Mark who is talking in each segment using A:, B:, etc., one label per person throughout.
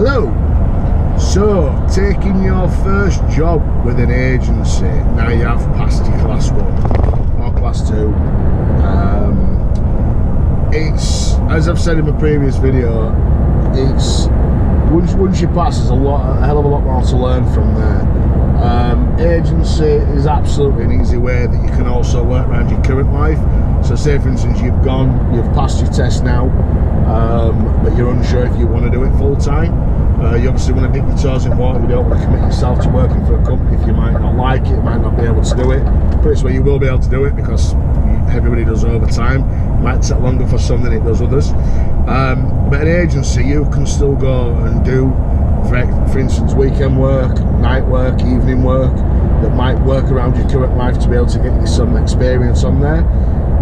A: Hello. So, taking your first job with an agency, now you have passed your class 1 or class 2. It's, as I've said in my previous video, it's once you pass, there's a hell of a lot more to learn from there. Agency is absolutely an easy way that you can also work around your current life. So say for instance you've passed your test now, but you're unsure if you want to do it full time. You obviously want to dip your toes in water. You don't want to commit yourself to working for a company if you might not like it, might not be able to do it. Pretty sure you will be able to do it because everybody does overtime. It might take longer for some than it does others. But an agency, you can still go and do, for instance, weekend work, night work, evening work, that might work around your current life to be able to get you some experience on there.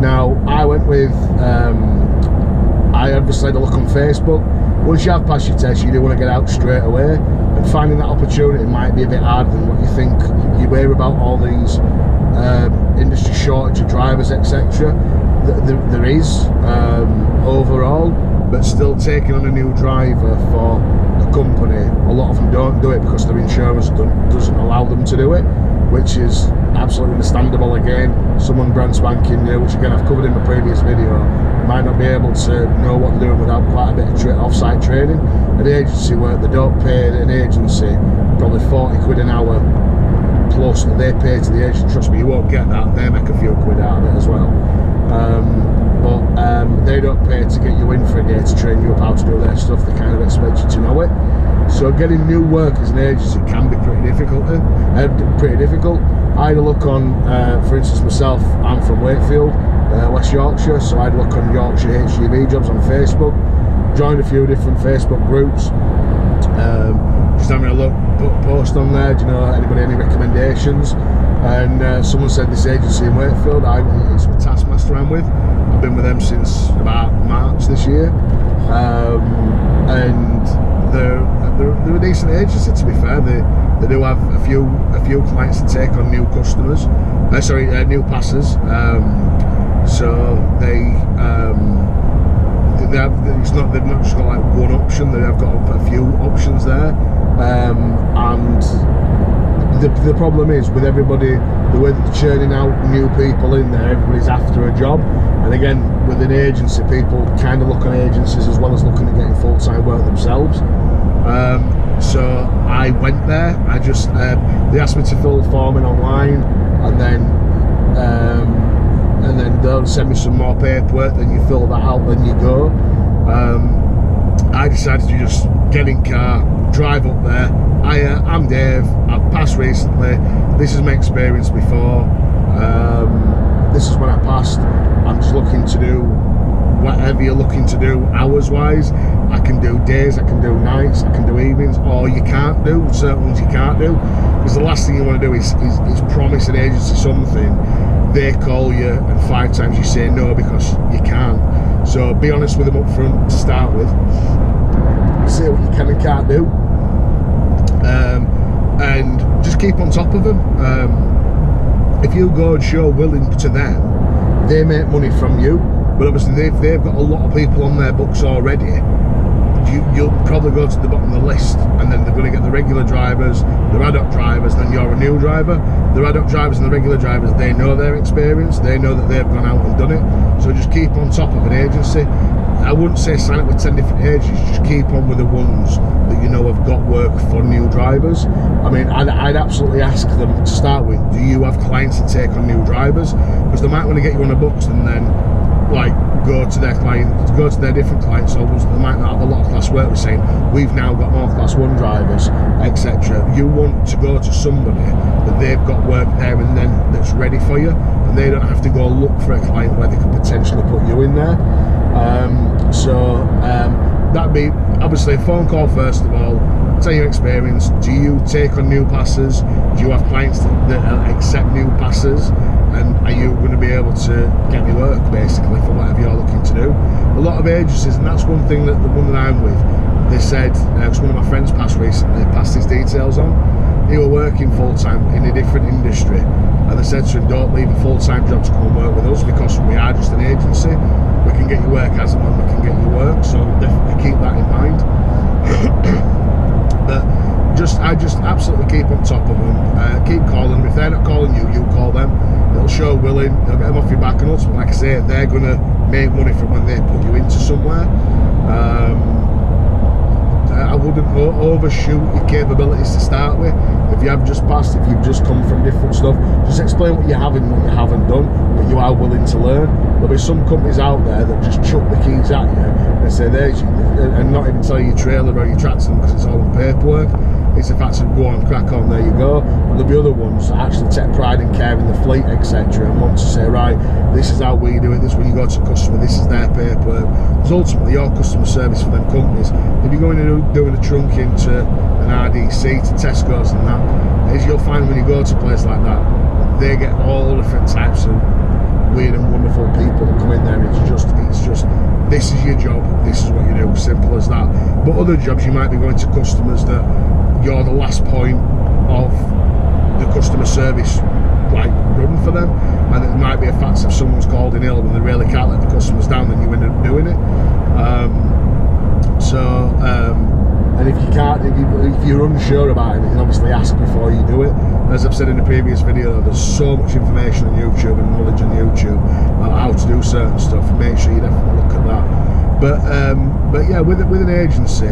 A: Now, I went with, I obviously had a look on Facebook. Once you have passed your test, you do want to get out straight away, and finding that opportunity might be a bit harder than what you think. You hear about all these industry shortage of drivers, etc. There is overall, but still taking on a new driver for a company, a lot of them don't do it because their insurance doesn't allow them to do it, which is absolutely understandable. Again, someone brand spanking new, which again I've covered in the previous video, might not be able to know what they're doing without quite a bit of off-site training. An agency work, they don't pay an agency probably 40 quid an hour plus that they pay to the agent. Trust me, you won't get that. They make a few quid out of it as well. But they don't pay to get you in for a day to train you up how to do their stuff. They kind of expect you to know it. So getting new work as an agency can be pretty difficult. I had a look on, for instance, myself, I'm from Wakefield, West Yorkshire, so I had a look on Yorkshire HGV jobs on Facebook, joined a few different Facebook groups, just having a look, put a post on there, do you know anybody, any recommendations? And someone said this agency in Wakefield, it's a Taskmaster I'm with. I've been with them since about March this year, and they're a decent agency, to be fair. They do have a few clients to take on new customers, new passers. So they've not just got like one option. They have got a few options there, and the problem is with everybody, the way that they're churning out new people in there, everybody's after a job. And again, with an agency, people kind of look on agencies as well as looking at getting full-time work themselves. So I went there. I just they asked me to fill the form in online, and then they'll send me some more paperwork. Then you fill that out, then you go. I decided to just get in car, drive up there. I'm Dave. I've passed recently. This is my experience before. This is when I passed. I'm just looking to do whatever you're looking to do hours wise. I can do days, I can do nights, I can do evenings, or you can't do certain ones. You can't do, because the last thing you want to do is promise an agency something, they call you and 5 times you say no because you can't. So be honest with them up front to start with, say what you can and can't do, and just keep on top of them. If you go and show willing to them, they make money from you. But obviously they've got a lot of people on their books already. You'll probably go to the bottom of the list, and then they're going to get the regular drivers, the ad hoc drivers, then you're a new driver. The ad hoc drivers and the regular drivers, they know their experience, they know that they've gone out and done it. So just keep on top of an agency. I wouldn't say sign up with 10 different agencies, just keep on with the ones that you know have got work for new drivers. I mean, I'd absolutely ask them to start with, do you have clients to take on new drivers? Because they might want to get you on the books and then like go to their clients, go to their different clients, so they might not have a lot of class work. We're saying we've now got more class 1 drivers, etc. You want to go to somebody that they've got work there and then that's ready for you, and they don't have to go look for a client where they could potentially put you in there. That'd be obviously a phone call first of all. Tell your experience. Do you take on new passers? Do you have clients that accept new passers? And are you going to be able to get me work basically for whatever you're looking to do? A lot of agencies, and that's one thing that the one that I'm with, they said, because one of my friends passed recently, passed his details on. He were working full-time in a different industry, and they said to him, don't leave a full-time job to come and work with us, because we are just an agency. We can get you work as and when we can get you work, so definitely keep that in mind. absolutely keep on top of them. Keep calling them. If they're not calling you, you call them. It'll show willing. They'll get them off your back, and ultimately, like I say, they're gonna make money from when they put you into somewhere. I wouldn't overshoot your capabilities to start with. If you have just passed, if you've just come from different stuff, just explain what you have and what you haven't done, but you are willing to learn. There'll be some companies out there that just chuck the keys at you and say, there's you, and not even tell you your trailer or your tractor because it's all on paperwork. It's the fact of go on, crack on, there you go. But there'll be other ones that actually take pride in care in the fleet, etc., and want to say, right, this is how we do it, this is when you go to a customer, this is their paperwork. Because ultimately your customer service for them companies, if you're going to doing a trunk into an RDC to Tesco's and that, is you'll find when you go to a place like that, they get all different types of weird and wonderful people that come in there. It's just this is your job, this is what you do, simple as that. But other jobs, you might be going to customers that you're the last point of the customer service like run for them, and it might be a fact if someone's called in ill and they really can't let the customers down, then you end up doing it. And if you can't, if you're unsure about it, you can obviously ask before you do it. As I've said in the previous video, there's so much information on YouTube and knowledge on YouTube about how to do certain stuff. Make sure you definitely look at that. But yeah, with an agency,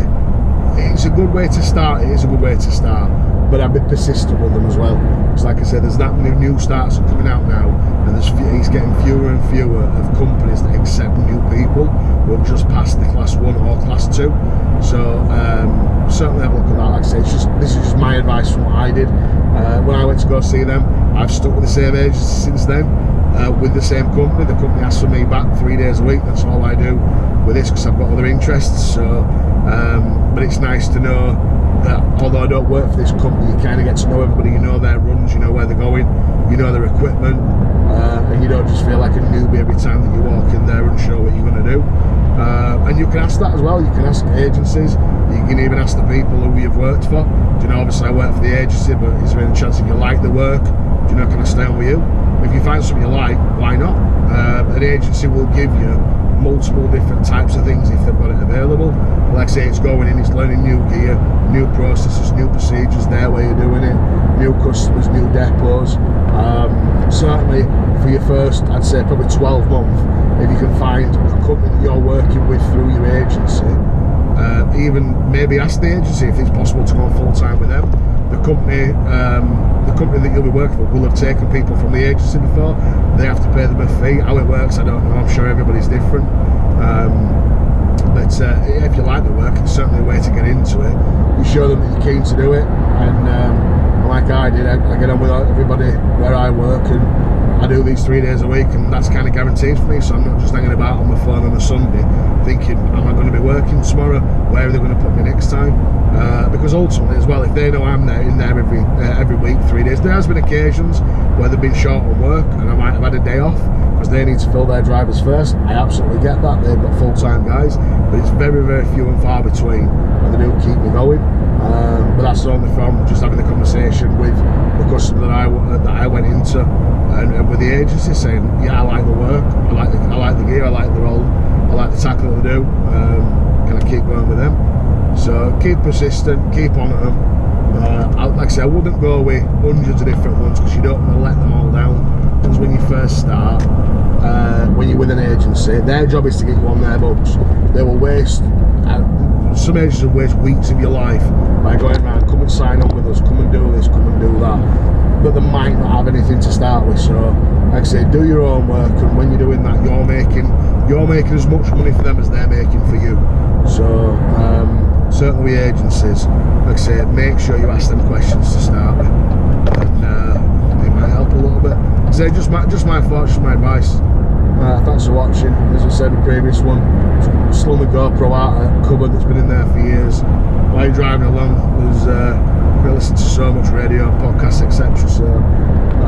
A: it's a good way to start. It is a good way to start, but I'm a bit persistent with them as well. Because like I said, there's that many new starts coming out now, and it's getting fewer and fewer of companies that accept new people who have just passed the class 1 or class 2. So certainly have a look at that. Like I say, this is just my advice from what I did when I went to go see them. I've stuck with the same agency since then, with the same company. The company asks for me back 3 days a week. That's all I do with this because I've got other interests. So but it's nice to know that although I don't work for this company, you kind of get to know everybody. You know their runs, you know where they're going, you know their equipment, and you don't just feel like a newbie every time that you walk in there and show what you're going to do. And you can ask that as well. You can ask agencies, you can even ask the people who you've worked for. Do you know, obviously I work for the agency, but is there any chance if you like the work, do you know, can I stay on with you? If you find something you like, why not? An agency will give you multiple different types of things if they've got it available. Like I say, it's going in, it's learning new gear, new processes, new procedures, their way of doing it, new customers, new depots. Certainly for your first, I'd say probably 12 months, if you can find a company that you're working with through your agency, even maybe ask the agency if it's possible to go full-time with them. The company that you'll be working with will have taken people from the agency before. They have to pay them a fee. How it works, I don't know. I'm sure everybody's different. But if you like the work, it's certainly a way to get into it. You show them that you're keen to do it, and like I did, I get on with everybody where I work, and I do these 3 days a week, and that's kind of guaranteed for me. So I'm not just hanging about on my phone on a Sunday thinking, am I going to be working tomorrow? Where are they going to put me next time? Because ultimately as well, if they know I'm there in there every week, 3 days, there has been occasions where they've been short on work and I might have had a day off because they need to fill their drivers first. I absolutely get that. They've got full-time guys, but it's very, very few and far between, and they do keep me going. But that's only from just having a conversation with the customer that I went into, and with the agency saying, yeah, I like the work, I like the gear, I like the role, I like the tackle that they do. Can I keep going with them? So keep persistent, keep on at them. Like I say, I wouldn't go with hundreds of different ones because you don't want to let them all down. Because when you first start, when you're with an agency, their job is to get you on their books. They will waste, some agencies will waste weeks of your life by going around, come and sign on with us, come and do this, come and do that. But they might not have anything to start with. So like I say, do your own work, and when you're doing that, you're making as much money for them as they're making for you. So certainly agencies, like I say, make sure you ask them questions to start with, and it might help a little bit. So just my thoughts, just my advice. Thanks for watching. As I said in the previous one, slung the GoPro out a cupboard that's been in there for years. While you're driving along, we listen to so much radio, podcasts, etc. So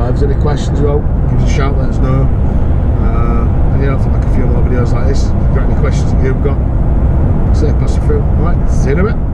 A: if there's any questions, well, give us a shout, let us know. And yeah, I'll make a few more videos like this. If you've got any questions that you've got, say pass it through. Alright, see you in a bit.